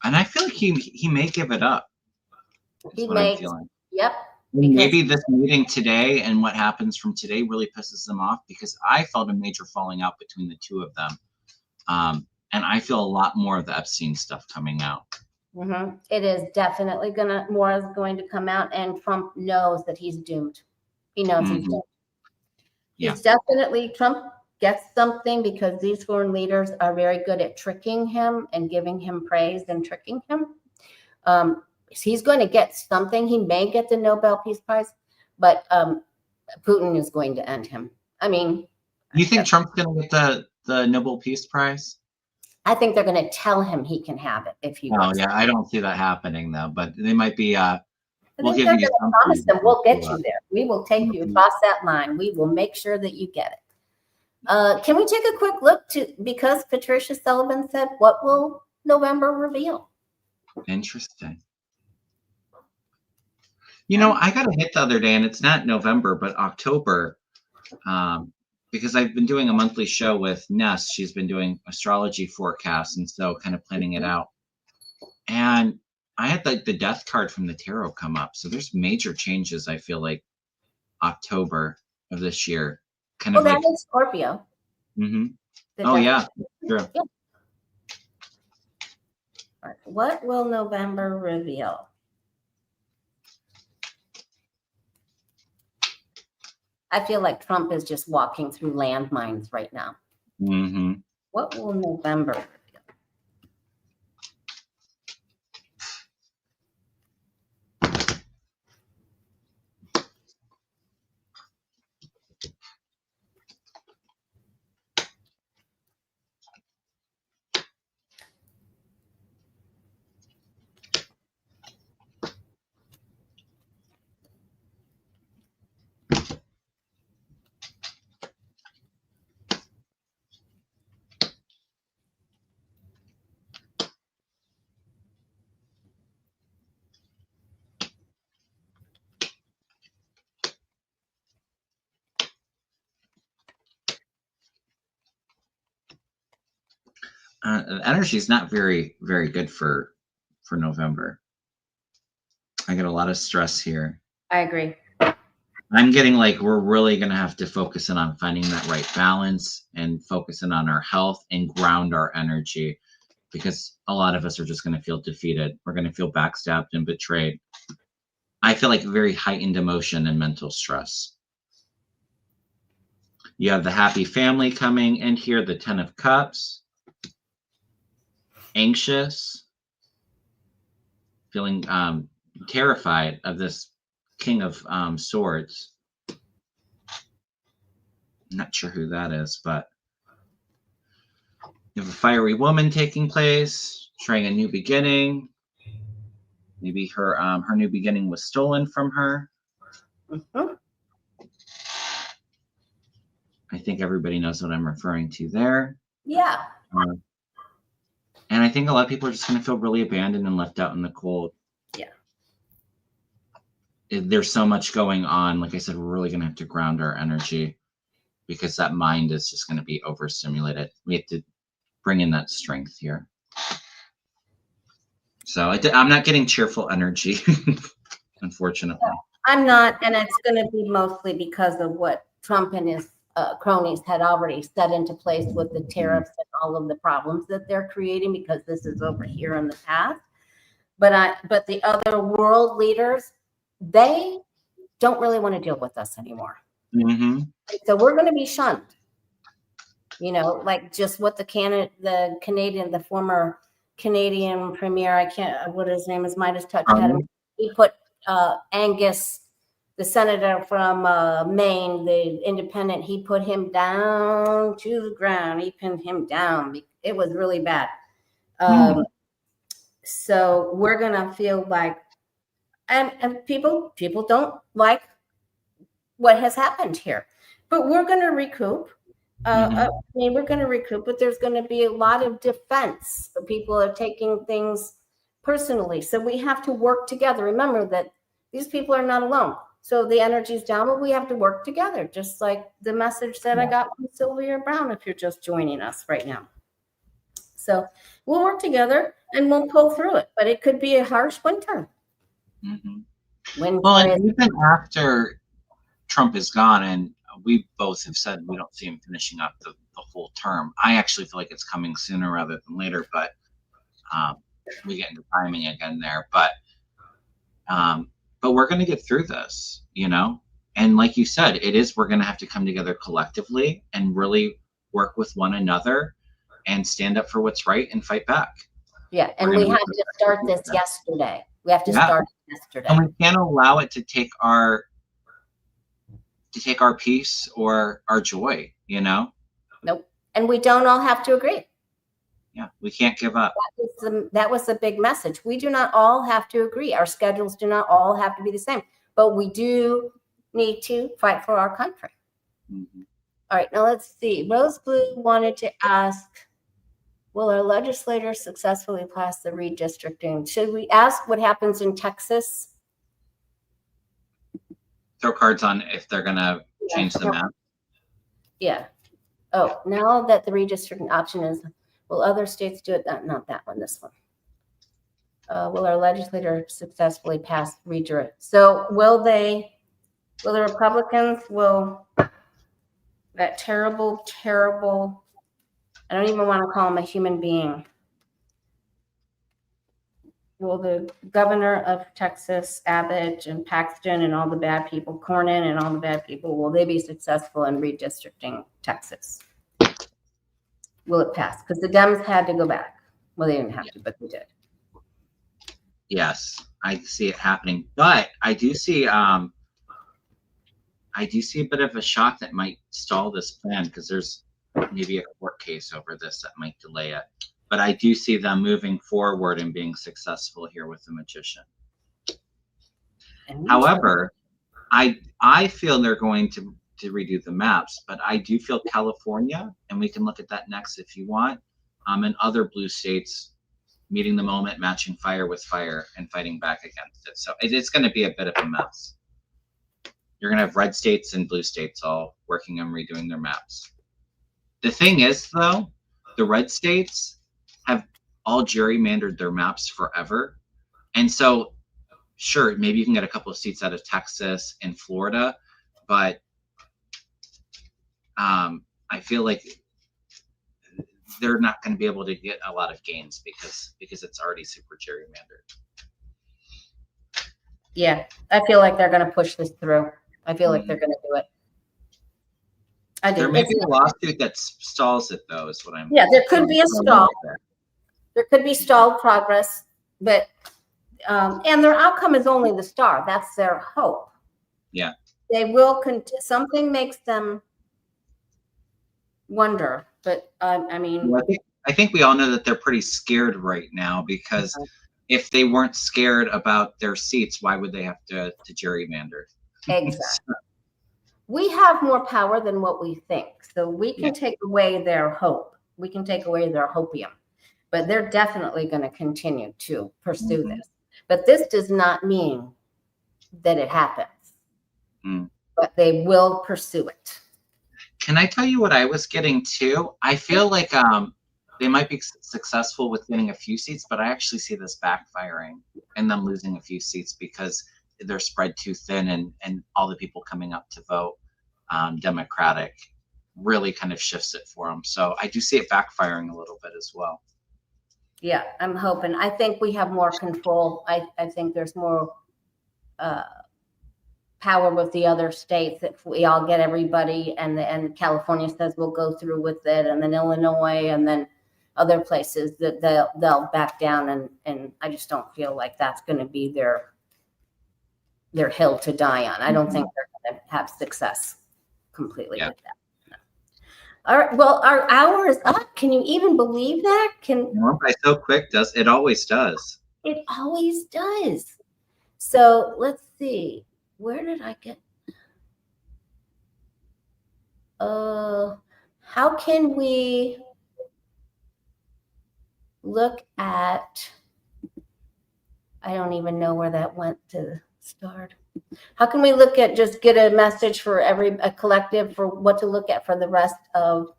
And I feel like he may give it up. He may. Yep. Maybe this meeting today and what happens from today really pisses them off, because I felt a major falling out between the two of them. And I feel a lot more of the Epstein stuff coming out. It is definitely more is going to come out, and Trump knows that he's doomed. He knows he's doomed. Yeah. He's definitely, Trump gets something, because these foreign leaders are very good at tricking him and giving him praise and tricking him. He's going to get something. He may get the Nobel Peace Prize, but Putin is going to end him. I mean, you think Trump's going to get the Nobel Peace Prize? I think they're going to tell him he can have it if he wants. Oh yeah, I don't see that happening though. But they might be. We'll give you something. Promise them we'll get you there. We will take you across that line. We will make sure that you get it. Can we take a quick look to, because Patricia Sullivan said, what will November reveal? Interesting. You know, I got a hit the other day, and it's not November, but October, because I've been doing a monthly show with Ness. She's been doing astrology forecasts, and so kind of planning it out. And I had like the death card from the tarot come up. So there's major changes, I feel like, October of this year. kind Well, of that like, is Scorpio. oh yeah, true. Yeah. All right. What will November reveal? I feel like Trump is just walking through landmines right now. What will November reveal? Energy is not very good for November. I get a lot of stress here. I agree. I'm getting like we're really going to have to focus in on finding that right balance and focusing on our health and ground our energy, because a lot of us are just going to feel defeated. We're going to feel backstabbed and betrayed. I feel like very heightened emotion and mental stress. You have the happy family coming in here, the 10 of Cups, anxious, feeling terrified of this King of Swords. I'm not sure who that is, but you have a fiery woman taking place, trying a new beginning. Maybe her new beginning was stolen from her. I think everybody knows what I'm referring to there. Yeah. And I think a lot of people are just going to feel really abandoned and left out in the cold. Yeah. There's so much going on. Like I said, we're really going to have to ground our energy, because that mind is just going to be overstimulated. We have to bring in that strength here. So I'm not getting cheerful energy, unfortunately. I'm not, and it's going to be mostly because of what Trump and his cronies had already set into place with the tariffs and all of the problems that they're creating, because this is over here in the past. But the other world leaders, they don't really want to deal with us anymore. So we're going to be shunned. You know, like just what the former Canadian premier, I can't, what his name is, Midas Touch, he put Angus, the senator from Maine, the independent, he put him down to the ground. He pinned him down. It was really bad. So we're gonna feel like, and people don't like what has happened here, but we're gonna recoup. We're going to recoup, but there's going to be a lot of defense. People are taking things personally. So we have to work together. Remember that these people are not alone. So the energy's down, but we have to work together, just like the message that I got from Sylvia Browne, if you're just joining us right now. So we'll work together and we'll pull through it, but it could be a harsh winter. Well, and even after Trump is gone, and we both have said we don't see him finishing up the whole term. I actually feel like it's coming sooner rather than later, but we get into timing again there. But we're going to get through this, you know? And like you said, we're going to have to come together collectively and really work with one another and stand up for what's right and fight back. Yeah, and we have to start this yesterday. We have to start it yesterday. And we can't allow it to take our peace or our joy, you know? Nope. And we don't all have to agree. Yeah, we can't give up. That was the big message. We do not all have to agree. Our schedules do not all have to be the same, but we do need to fight for our country. All right, now let's see. Rose Blue wanted to ask, will our legislators successfully pass the redistricting? Should we ask what happens in Texas? Throw cards on if they're going to change the map. Yeah. Oh, now that the redistricting option is, will other states do it? Not that one, this one. Will our legislator successfully pass redirect? So will the Republicans, will that terrible, terrible, I don't even want to call him a human being. Will the governor of Texas, Abbott and Paxton and all the bad people, Cornyn and all the bad people, will they be successful in redistricting Texas? Will it pass? Because the Dems had to go back. Well, they didn't have to, but they did. Yes, I see it happening, but I do see a bit of a shock that might stall this plan because there's maybe a court case over this that might delay it. But I do see them moving forward and being successful here with the magician. However, I feel they're going to redo the maps, but I do feel California, and we can look at that next if you want, and other blue states meeting the moment, matching fire with fire, and fighting back against it. So it's going to be a bit of a mess. You're going to have red states and blue states all working on redoing their maps. The thing is, though, the red states have all gerrymandered their maps forever. And so, sure, maybe you can get a couple of seats out of Texas and Florida, but I feel like they're not going to be able to get a lot of gains because it's already super gerrymandered. Yeah, I feel like they're going to push this through. I feel like they're going to do it. I do. There may be a lawsuit that stalls it, though, is what I'm. Yeah, there could be a stall. There could be stalled progress, but and their outcome is only the star. That's their hope. Yeah. They will. Something makes them wonder, but I mean, well, I think we all know that they're pretty scared right now because if they weren't scared about their seats, why would they have to gerrymander? Exactly. We have more power than what we think, so we can take away their hope. We can take away their hopium, but they're definitely going to continue to pursue this. But this does not mean that it happens, but they will pursue it. Can I tell you what I was getting too? I feel like they might be successful with winning a few seats, but I actually see this backfiring and them losing a few seats because they're spread too thin and all the people coming up to vote Democratic really kind of shifts it for them. So I do see it backfiring a little bit as well. Yeah, I'm hoping. I think we have more control. I think there's more power with the other states if we all get everybody and California says we'll go through with it, and then Illinois and then other places that they'll back down, and I just don't feel like that's going to be their hill to die on. I don't think they're going to have success completely with that. No. All right, well, our hour is up. Can you even believe that? By so quick, it always does. It always does. So let's see. Where did I get? How can we look at? I don't even know where that went to start. How can we look at get a message for a collective for what to look at for the rest of?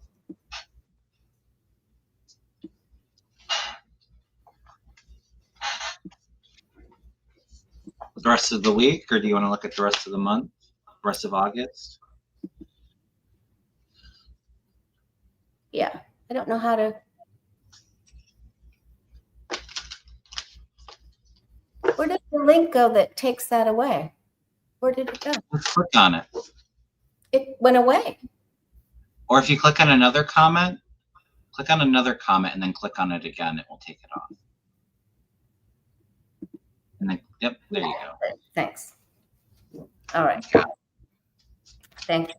The rest of the week, or do you want to look at the rest of the month, rest of August? Yeah, I don't know how to. Where does the link go that takes that away? Where did it go? Let's click on it. It went away. Or if you click on another comment, and then click on it again, it will take it off. And then, yep, there you go. Thanks. All right. Thank you.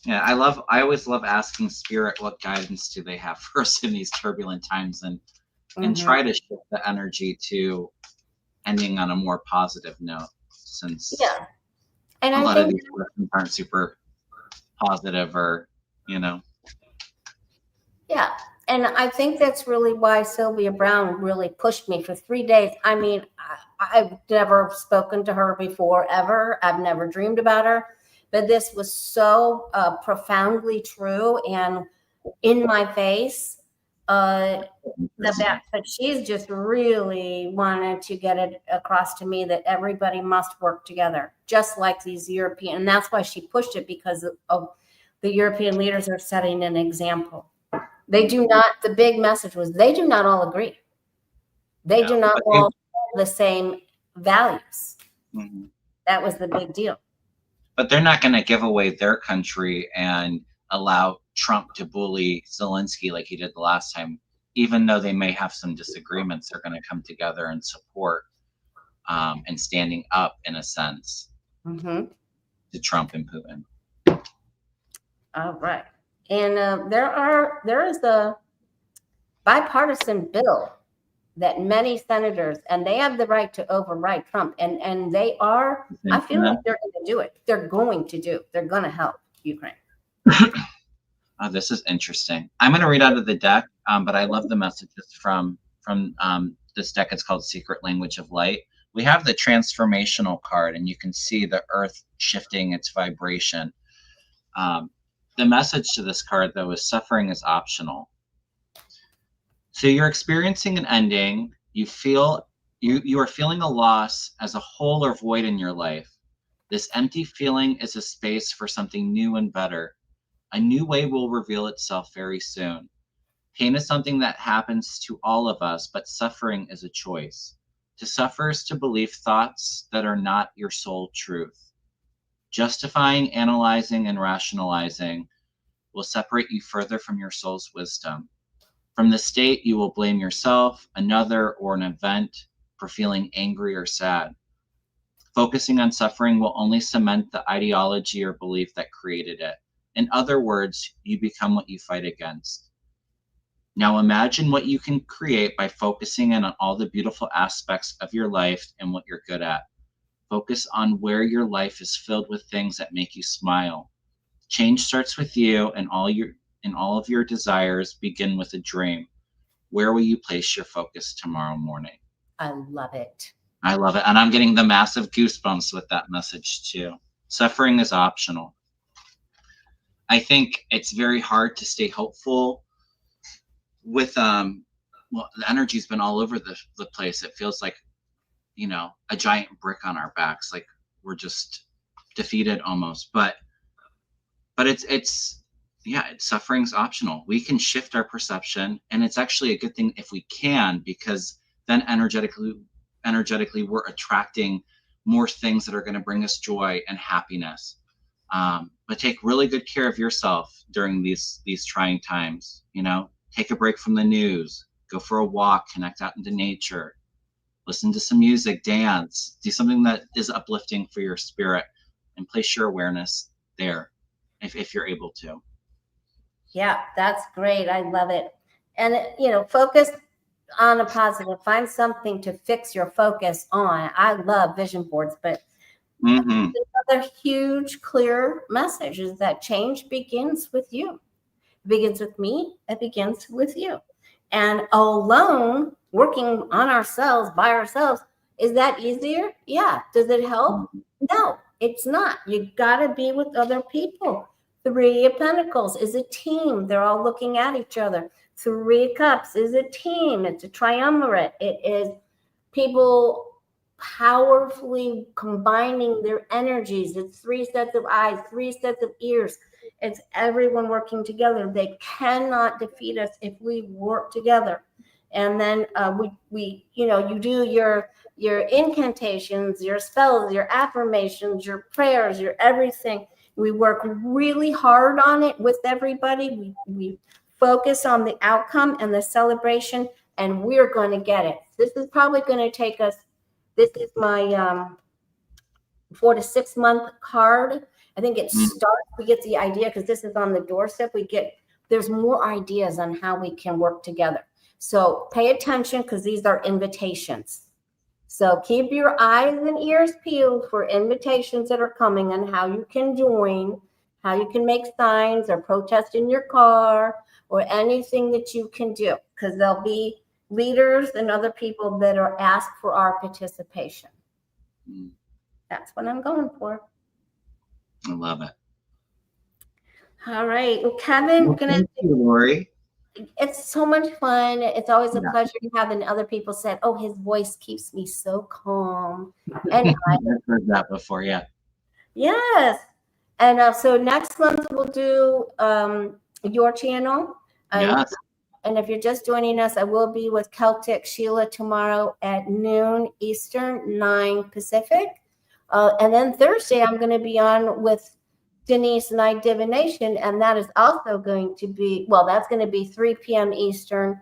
Yeah, I always love asking Spirit what guidance do they have for us in these turbulent times, and try to shift the energy to ending on a more positive note, since and a lot of these questions aren't super positive, or Yeah, and I think that's really why Sylvia Browne really pushed me for 3 days. I mean, I've never spoken to her before, ever. I've never dreamed about her. But this was so profoundly true and in my face. The fact that she's just really wanted to get it across to me that everybody must work together, just like these European. And that's why she pushed it, because of the European leaders are setting an example. They do not, the big message was they do not all agree. They do not all have the same values. Mm-hmm. That was the big deal. But they're not going to give away their country and allow Trump to bully Zelensky like he did the last time. Even though they may have some disagreements, they're going to come together and support and standing up, in a sense, to Trump and Putin. All right. And there is a bipartisan bill that many senators, and they have the right to override Trump, and they are, I feel like they're going to do it. They're going to help Ukraine. Oh, this is interesting. I'm going to read out of the deck, but I love the messages from this deck. It's called Secret Language of Light. We have the transformational card, and you can see the earth shifting its vibration. The message to this card, though, is suffering is optional. So you're experiencing an ending. You are feeling a loss as a hole or void in your life. This empty feeling is a space for something new and better. A new way will reveal itself very soon. Pain is something that happens to all of us, but suffering is a choice. To suffer is to believe thoughts that are not your soul truth. Justifying, analyzing, and rationalizing will separate you further from your soul's wisdom. From the state, you will blame yourself, another, or an event for feeling angry or sad. Focusing on suffering will only cement the ideology or belief that created it. In other words, you become what you fight against. Now imagine what you can create by focusing in on all the beautiful aspects of your life and what you're good at. Focus on where your life is filled with things that make you smile. Change starts with you, and all of your desires begin with a dream. Where will you place your focus tomorrow morning? I love it. I love it. And I'm getting the massive goosebumps with that message too. Suffering is optional. I think it's very hard to stay hopeful with the energy's been all over the place. It feels like, a giant brick on our backs, like we're just defeated almost. But it's suffering's optional. We can shift our perception, and it's actually a good thing if we can, because then energetically we're attracting more things that are going to bring us joy and happiness. But take really good care of yourself during these trying times. Take a break from the news, go for a walk, connect out into nature, listen to some music, dance, do something that is uplifting for your spirit, and place your awareness there if you're able to. Yeah, that's great. I love it. And, focus on a positive. Find something to fix your focus on. I love vision boards, but another huge, clear message is that change begins with you. It begins with me. It begins with you. And alone, working on ourselves, by ourselves, is that easier? Yeah. Does it help? No, it's not. You got to be with other people. Three of Pentacles is a team. They're all looking at each other. Three of Cups is a team. It's a triumvirate. It is people powerfully combining their energies. It's three sets of eyes, three sets of ears. It's everyone working together. They cannot defeat us if we work together. And then you do your incantations, your spells, your affirmations, your prayers, your everything. We work really hard on it with everybody. We focus on the outcome and the celebration, and we're going to get it. This is probably going to take us. This is my 4 to 6 month card. I think it starts. We get the idea because this is on the doorstep. There's more ideas on how we can work together. So pay attention because these are invitations. So keep your eyes and ears peeled for invitations that are coming and how you can join, how you can make signs or protest in your car or anything that you can do, because there'll be leaders and other people that are asked for our participation. That's what I'm going for. I love it. All right. Well, Kevin, thank you, Lori. It's so much fun. It's always a pleasure having other people say, oh, his voice keeps me so calm. And I've heard that before, yeah. Yes. And so next month we'll do your channel. Yes. And if you're just joining us, I will be with Celtic Sheila tomorrow at noon Eastern, 9 Pacific. And then Thursday, I'm going to be on with Denise Night Divination. And that is also going to be, well, that's going to be 3 p.m. Eastern,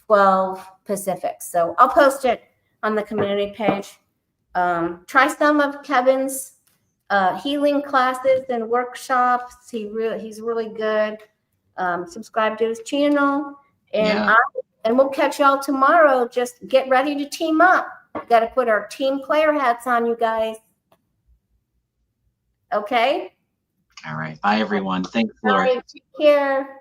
12 Pacific. So I'll post it on the community page. Try some of Kevin's healing classes and workshops. He's really good. Subscribe to his channel, and we'll catch y'all tomorrow. Just get ready to team up. We got to put our team player hats on, you guys. Okay. All right. Bye, everyone. Thanks, All Lori. right. Take care.